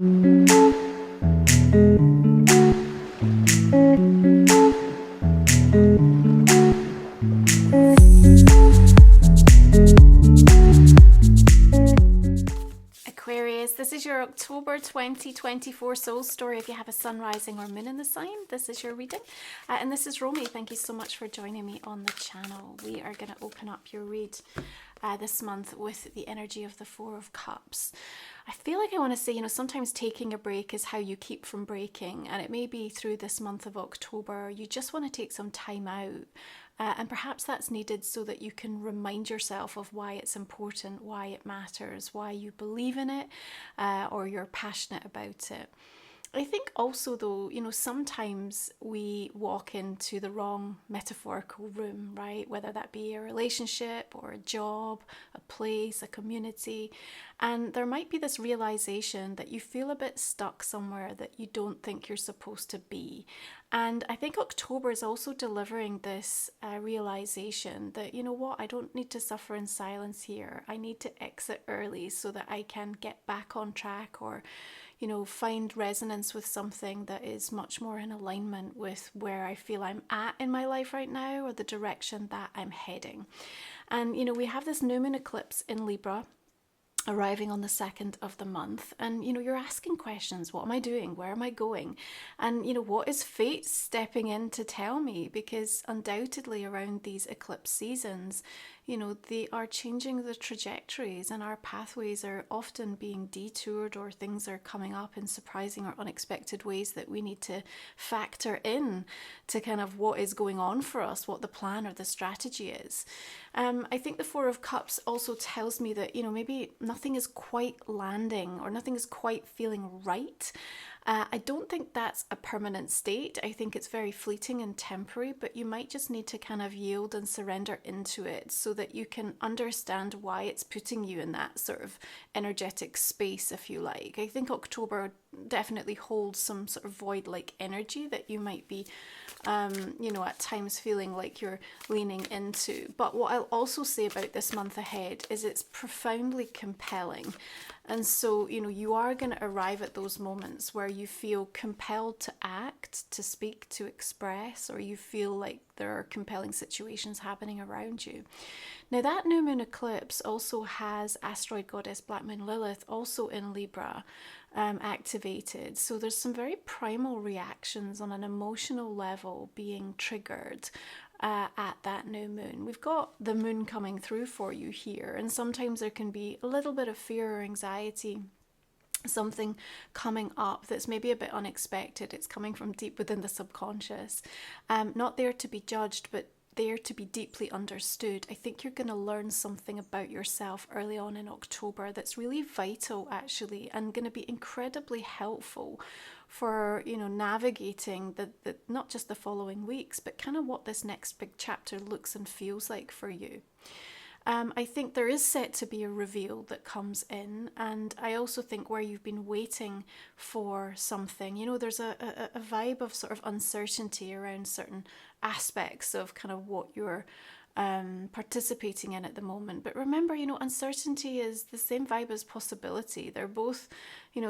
Aquarius, this is your October 2024 soul story. If you have a sun, rising or moon in the sign, this is your reading. And this is Romy. Thank you so much for joining me on the channel. We are going to open up your read this month with the energy of the Four of Cups. I feel like I want to say, sometimes taking a break is how you keep from breaking. And it may be through this month of October, you just want to take some time out. And perhaps that's needed so that you can remind yourself of why it's important, why it matters, why you believe in it, or you're passionate about it. I think also though, sometimes we walk into the wrong metaphorical room, right? Whether that be a relationship or a job, a place, a community. And there might be this realization that you feel a bit stuck somewhere that you don't think you're supposed to be. And I think October is also delivering this realization that, you know what, I don't need to suffer in silence here. I need to exit early so that I can get back on track or find resonance with something that is much more in alignment with where I feel I'm at in my life right now or the direction that I'm heading. And, we have this new moon eclipse in Libra arriving on the 2nd of the month, and you're asking questions. What am I doing? Where am I going? And what is fate stepping in to tell me? Because undoubtedly around these eclipse seasons, they are changing the trajectories, and our pathways are often being detoured, or things are coming up in surprising or unexpected ways that we need to factor in to kind of what is going on for us, what the plan or the strategy is. I think the Four of Cups also tells me that, maybe nothing is quite landing or nothing is quite feeling right. I don't think that's a permanent state. I think it's very fleeting and temporary, but you might just need to kind of yield and surrender into it so that you can understand why it's putting you in that sort of energetic space, if you like. I think October definitely holds some sort of void-like energy that you might be, at times feeling like you're leaning into. But what I'll also say about this month ahead is it's profoundly compelling. And so, you are going to arrive at those moments where you feel compelled to act, to speak, to express, or you feel like there are compelling situations happening around you. Now, that new moon eclipse also has asteroid goddess Black Moon Lilith also in Libra activated. So there's some very primal reactions on an emotional level being triggered at that new moon. We've got the moon coming through for you here, and sometimes there can be a little bit of fear or anxiety, something coming up that's maybe a bit unexpected. It's coming from deep within the subconscious, not there to be judged, but there to be deeply understood. I think you're going to learn something about yourself early on in October that's really vital, actually, and going to be incredibly helpful for navigating the not just the following weeks, but kind of what this next big chapter looks and feels like for you. I think there is set to be a reveal that comes in, and I also think where you've been waiting for something, there's a vibe of sort of uncertainty around certain aspects of kind of what you're participating in at the moment. But remember, uncertainty is the same vibe as possibility. They're both,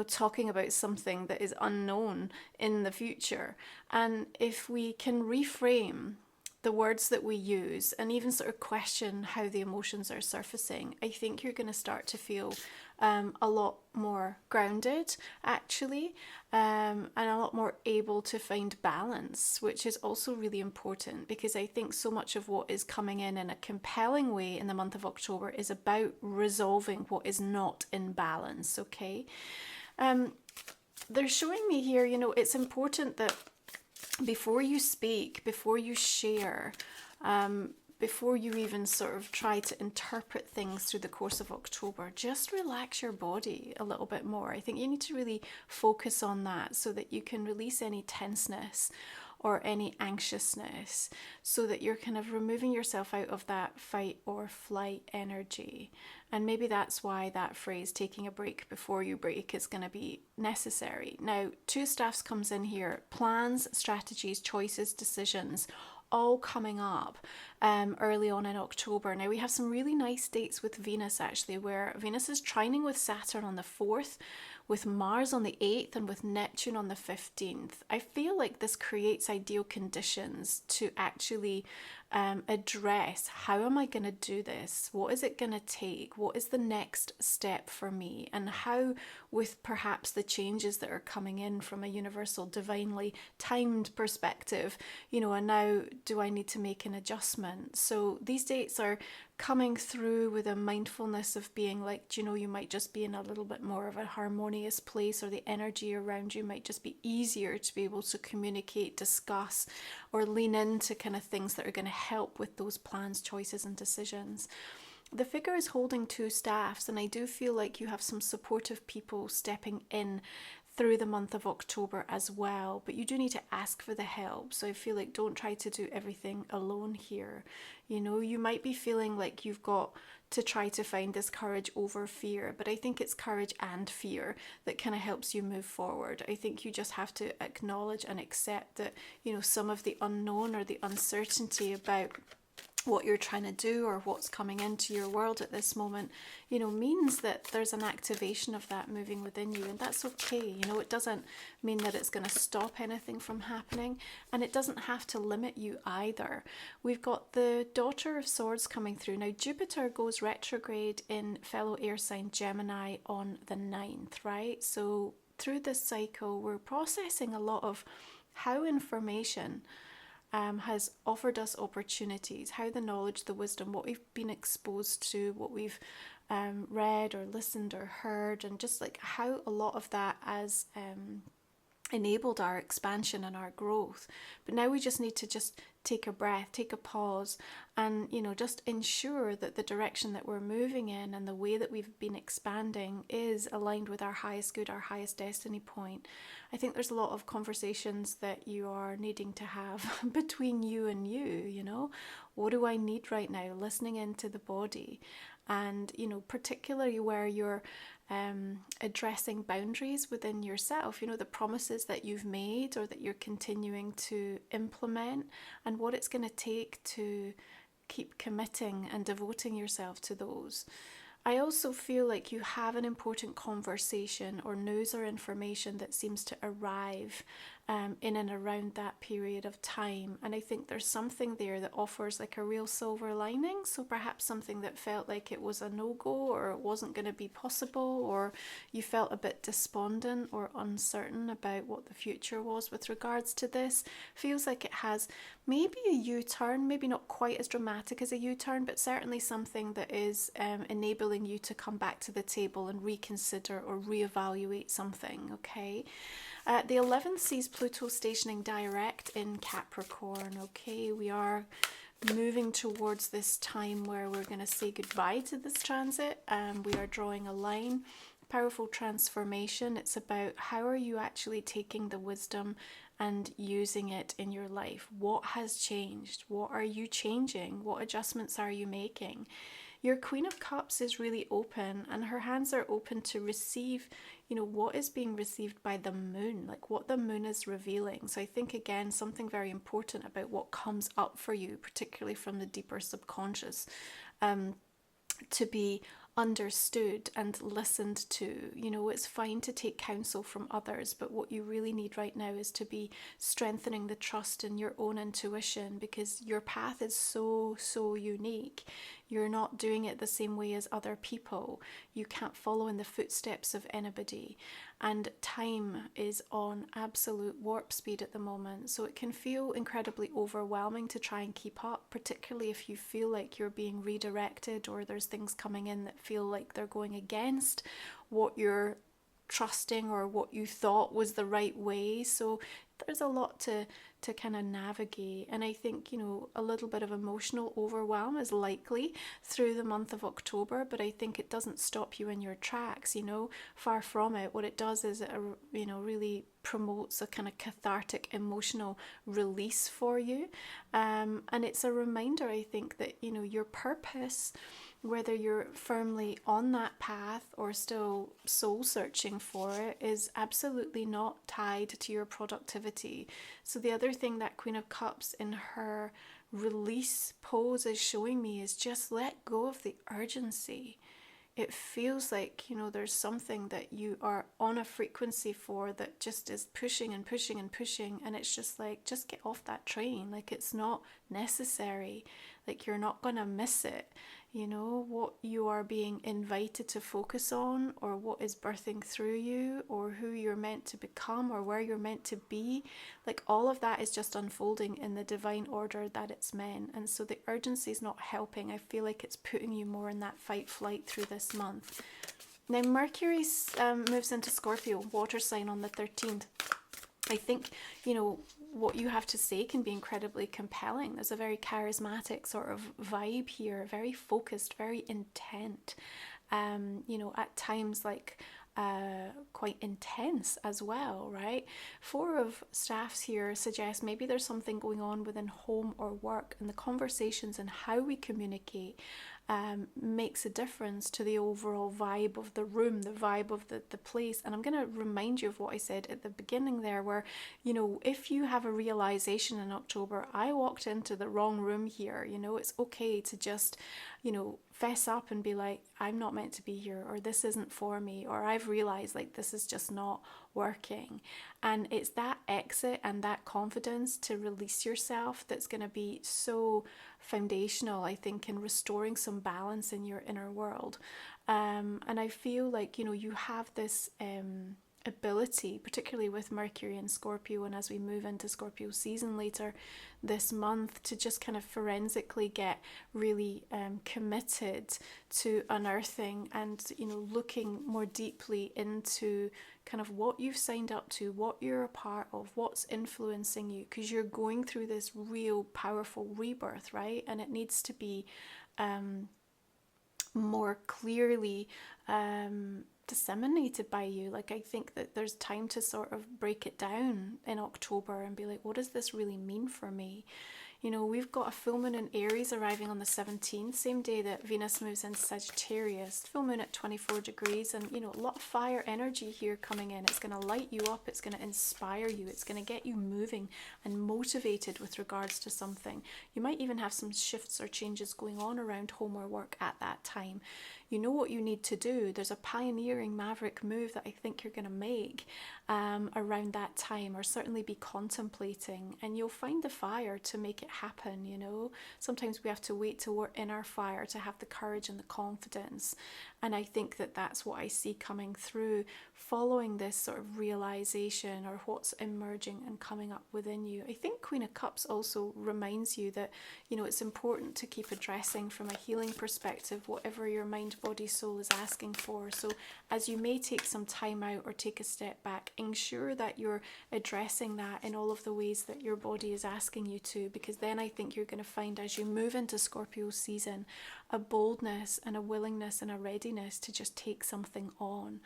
talking about something that is unknown in the future. And if we can reframe the words that we use and even sort of question how the emotions are surfacing, I think you're going to start to feel a lot more grounded, actually, and a lot more able to find balance, which is also really important, because I think so much of what is coming in a compelling way in the month of October is about resolving what is not in balance, okay? They're showing me here, it's important that before you speak, before you share, before you even sort of try to interpret things through the course of October, just relax your body a little bit more. I think you need to really focus on that so that you can release any tenseness or any anxiousness, so that you're kind of removing yourself out of that fight or flight energy. And maybe that's why that phrase, taking a break before you break, is going to be necessary. Now, two staffs comes in here: plans, strategies, choices, decisions, all coming up early on in October. Now, we have some really nice dates with Venus, actually, where Venus is trining with Saturn on the 4th, with Mars on the 8th and with Neptune on the 15th, I feel like this creates ideal conditions to actually address, how am I going to do this? What is it going to take? What is the next step for me? And how, with perhaps the changes that are coming in from a universal, divinely timed perspective, and now do I need to make an adjustment? So these dates are coming through with a mindfulness of being like, you might just be in a little bit more of a harmonious place, or the energy around you might just be easier to be able to communicate, discuss, or lean into kind of things that are going to help with those plans, choices, and decisions. The figure is holding 2 staffs, and I do feel like you have some supportive people stepping in through the month of October as well, but you do need to ask for the help. So I feel like don't try to do everything alone here. You might be feeling like you've got to try to find this courage over fear, but I think it's courage and fear that kind of helps you move forward. I think you just have to acknowledge and accept that, some of the unknown or the uncertainty about what you're trying to do or what's coming into your world at this moment, means that there's an activation of that moving within you, and that's okay. It doesn't mean that it's going to stop anything from happening, and it doesn't have to limit you either. We've got the Daughter of Swords coming through. Now, Jupiter goes retrograde in fellow air sign Gemini on the 9th, right? So through this cycle, we're processing a lot of how information has offered us opportunities, how the knowledge, the wisdom, what we've been exposed to, what we've read or listened or heard, and just like how a lot of that has enabled our expansion and our growth. But now we just need to just take a breath, take a pause, and just ensure that the direction that we're moving in and the way that we've been expanding is aligned with our highest good, our highest destiny point. I think there's a lot of conversations that you are needing to have between you and you. What do I need right now? Listening into the body, and particularly where you're addressing boundaries within yourself, the promises that you've made or that you're continuing to implement, and what it's going to take to keep committing and devoting yourself to those. I also feel like you have an important conversation or news or information that seems to arrive in and around that period of time. And I think there's something there that offers like a real silver lining. So perhaps something that felt like it was a no-go, or it wasn't going to be possible, or you felt a bit despondent or uncertain about what the future was with regards to this, feels like it has maybe a U-turn, maybe not quite as dramatic as a U-turn, but certainly something that is enabling you to come back to the table and reconsider or reevaluate something, okay? The 11th sees Pluto stationing direct in Capricorn, okay? We are moving towards this time where we're going to say goodbye to this transit. We are drawing a line. Powerful transformation. It's about how are you actually taking the wisdom and using it in your life. What has changed? What are you changing? What adjustments are you making? Your Queen of Cups is really open, and her hands are open to receive, what is being received by the moon, like what the moon is revealing. So I think, again, something very important about what comes up for you, particularly from the deeper subconscious, to be understood and listened to. It's fine to take counsel from others, but what you really need right now is to be strengthening the trust in your own intuition, because your path is so unique. You're not doing it the same way as other people. You can't follow in the footsteps of anybody. And time is on absolute warp speed at the moment. So it can feel incredibly overwhelming to try and keep up, particularly if you feel like you're being redirected, or there's things coming in that feel like they're going against what you're trusting or what you thought was the right way. So there's a lot to kind of navigate, and I think a little bit of emotional overwhelm is likely through the month of October, but I think it doesn't stop you in your tracks. Far from it. What it does is it really promotes a kind of cathartic emotional release for you, and it's a reminder, I think, that your purpose, whether you're firmly on that path or still soul searching for it, is absolutely not tied to your productivity. So the other thing that Queen of Cups in her release pose is showing me is just let go of the urgency. it feels like, you know, there's something that you are on a frequency for that just is pushing and pushing and pushing, and it's just like, just get off that train. Like, it's not necessary. Like, you're not gonna miss it. You know, what you are being invited to focus on, or what is birthing through you, or who you're meant to become, or where you're meant to be, like, all of that is just unfolding in the divine order that it's meant. And so the urgency is not helping. I feel like it's putting you more in that fight flight through this month. Now, Mercury moves into Scorpio, water sign, on the 13th. I think, you know, what you have to say can be incredibly compelling. There's a very charismatic sort of vibe here, very focused, very intent. You know, at times like quite intense as well, right? Four of Staffs here suggests maybe there's something going on within home or work, and the conversations and how we communicate makes a difference to the overall vibe of the room, the vibe of the place. And I'm going to remind you of what I said at the beginning there, where, you know, if you have a realization in October, I walked into the wrong room here, you know, it's okay to just, you know, fess up and be like, I'm not meant to be here, or this isn't for me, or I've realized like this is just not working. And it's that exit and that confidence to release yourself that's going to be so foundational, I think, in restoring some balance in your inner world. And I feel like, you know, you have this ability, particularly with Mercury and Scorpio, and as we move into Scorpio season later this month, to just kind of forensically get really committed to unearthing and, you know, looking more deeply into kind of what you've signed up to, what you're a part of, what's influencing you, because you're going through this real powerful rebirth, right? And it needs to be more clearly disseminated by you. Like, I think that there's time to sort of break it down in October and be like, what does this really mean for me? You know, we've got a full moon in Aries arriving on the 17th, same day that Venus moves into Sagittarius. Full moon at 24 degrees, and, you know, a lot of fire energy here coming in. It's going to light you up, it's going to inspire you, it's going to get you moving and motivated with regards to something. You might even have some shifts or changes going on around home or work at that time. You know what you need to do. There's a pioneering maverick move that I think you're going to make around that time, or certainly be contemplating, and you'll find the fire to make it happen. You know, sometimes we have to wait till we're in our fire to have the courage and the confidence. And I think that that's what I see coming through following this sort of realization, or what's emerging and coming up within you. I think Queen of Cups also reminds you that, you know, it's important to keep addressing from a healing perspective whatever your mind, body, soul is asking for. So as you may take some time out or take a step back, ensure that you're addressing that in all of the ways that your body is asking you to, because then I think you're going to find, as you move into Scorpio season, a boldness and a willingness and a readiness to just take something on.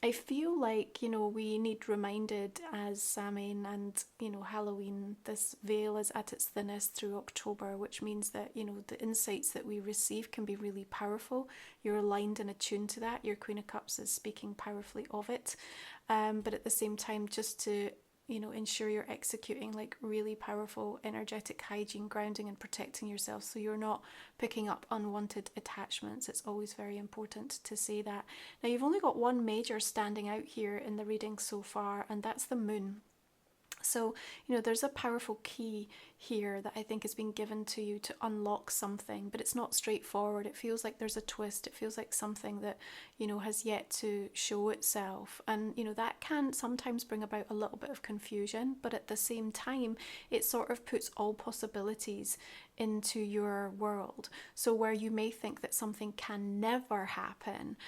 I feel like, you know, we need reminded as Samhain and, you know, Halloween, this veil is at its thinnest through October, which means that, you know, the insights that we receive can be really powerful. You're aligned and attuned to that. Your Queen of Cups is speaking powerfully of it. But at the same time, just to, you know, ensure you're executing like really powerful energetic hygiene, grounding and protecting yourself, so you're not picking up unwanted attachments. It's always very important to say that. Now, you've only got one major standing out here in the reading so far, and that's the moon. So, you know, there's a powerful key here that I think has been given to you to unlock something, but it's not straightforward. It feels like there's a twist. It feels like something that, you know, has yet to show itself. And, you know, that can sometimes bring about a little bit of confusion, but at the same time, it sort of puts all possibilities into your world. So where you may think that something can never happen,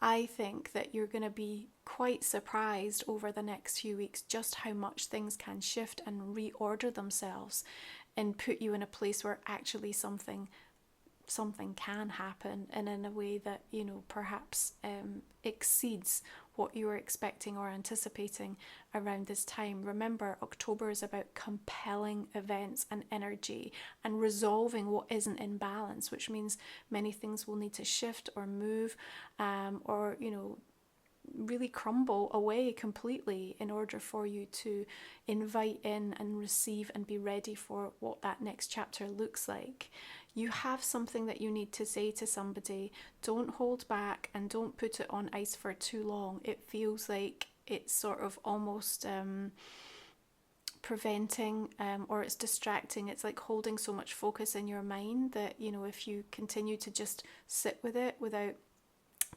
I think that you're going to be quite surprised over the next few weeks just how much things can shift and reorder themselves and put you in a place where actually something can happen, and in a way that, you know, perhaps exceeds what you were expecting or anticipating around this time. Remember, October is about compelling events and energy and resolving what isn't in balance, which means many things will need to shift or move, or, you know, really crumble away completely in order for you to invite in and receive and be ready for what that next chapter looks like. You have something that you need to say to somebody. Don't hold back and don't put it on ice for too long. It feels like it's sort of almost preventing or it's distracting. It's like holding so much focus in your mind that, you know, if you continue to just sit with it without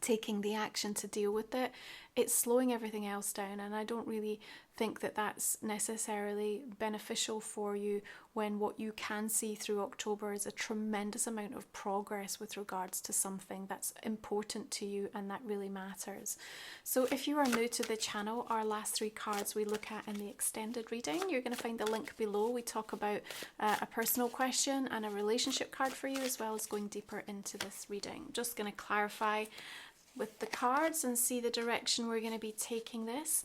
taking the action to deal with it, it's slowing everything else down. And I don't really think that that's necessarily beneficial for you when what you can see through October is a tremendous amount of progress with regards to something that's important to you and that really matters. So if you are new to the channel, our last 3 cards we look at in the extended reading, you're going to find the link below. We talk about a personal question and a relationship card for you, as well as going deeper into this reading. Just going to clarify with the cards and see the direction we're going to be taking this.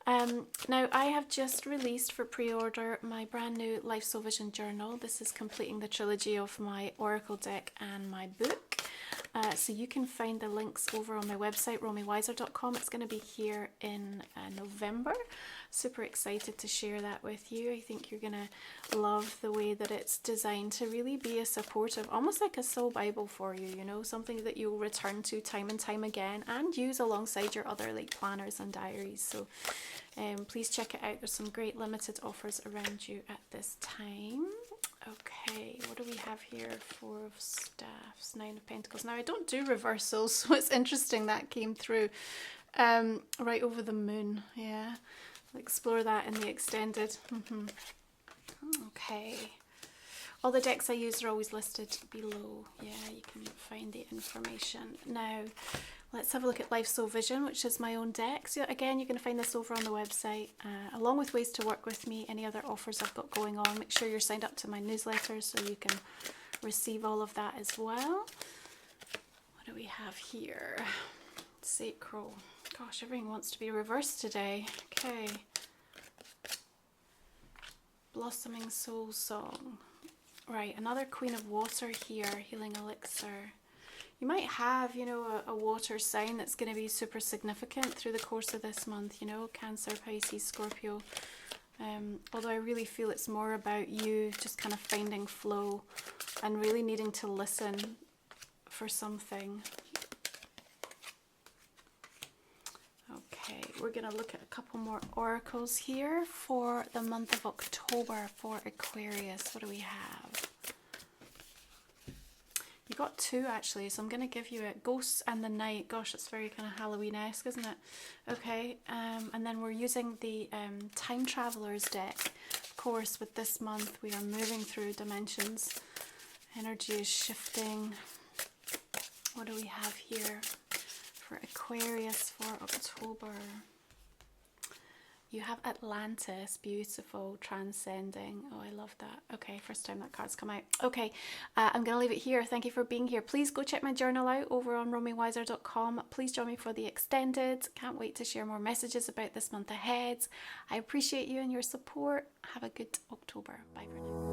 Now, I have just released for pre-order my brand new Life Soul Vision journal. This is completing the trilogy of my Oracle deck and my book. So you can find the links over on my website, romywiser.com. It's going to be here in November. Super excited to share that with you. I think you're going to love the way that it's designed to really be a supportive, almost like a soul Bible for you, you know, something that you'll return to time and time again and use alongside your other like planners and diaries. So please check it out. There's some great limited offers around you at this time. Okay, what do we have here? 4 of Staffs, 9 of Pentacles. Now, I don't do reversals, so it's interesting that came through right over the moon. Yeah, I'll explore that in the extended. Okay. All the decks I use are always listed below. Yeah, you can find the information. Now, let's have a look at Life Soul Vision, which is my own deck. So again, you can find this over on the website, along with ways to work with me, any other offers I've got going on. Make sure you're signed up to my newsletter so you can receive all of that as well. What do we have here? Sacral. Gosh, everything wants to be reversed today. Okay. Blossoming Soul Song. Right, another Queen of Water here, Healing Elixir. You might have, you know, a water sign that's going to be super significant through the course of this month, you know, Cancer, Pisces, Scorpio. Although I really feel it's more about you just kind of finding flow and really needing to listen for something. Okay, we're going to look at a couple more oracles here for the month of October for Aquarius. What do we have? You got 2 actually, so I'm going to give you a Ghosts and the Night. Gosh, it's very kind of Halloween-esque, isn't it? Okay, and then we're using the Time Travelers deck. Of course, with this month, we are moving through dimensions. Energy is shifting. What do we have here for Aquarius for October? You have Atlantis, beautiful, transcending. Oh, I love that. Okay, first time that card's come out. Okay, I'm going to leave it here. Thank you for being here. Please go check my journal out over on romywiser.com. Please join me for the extended. Can't wait to share more messages about this month ahead. I appreciate you and your support. Have a good October. Bye for now.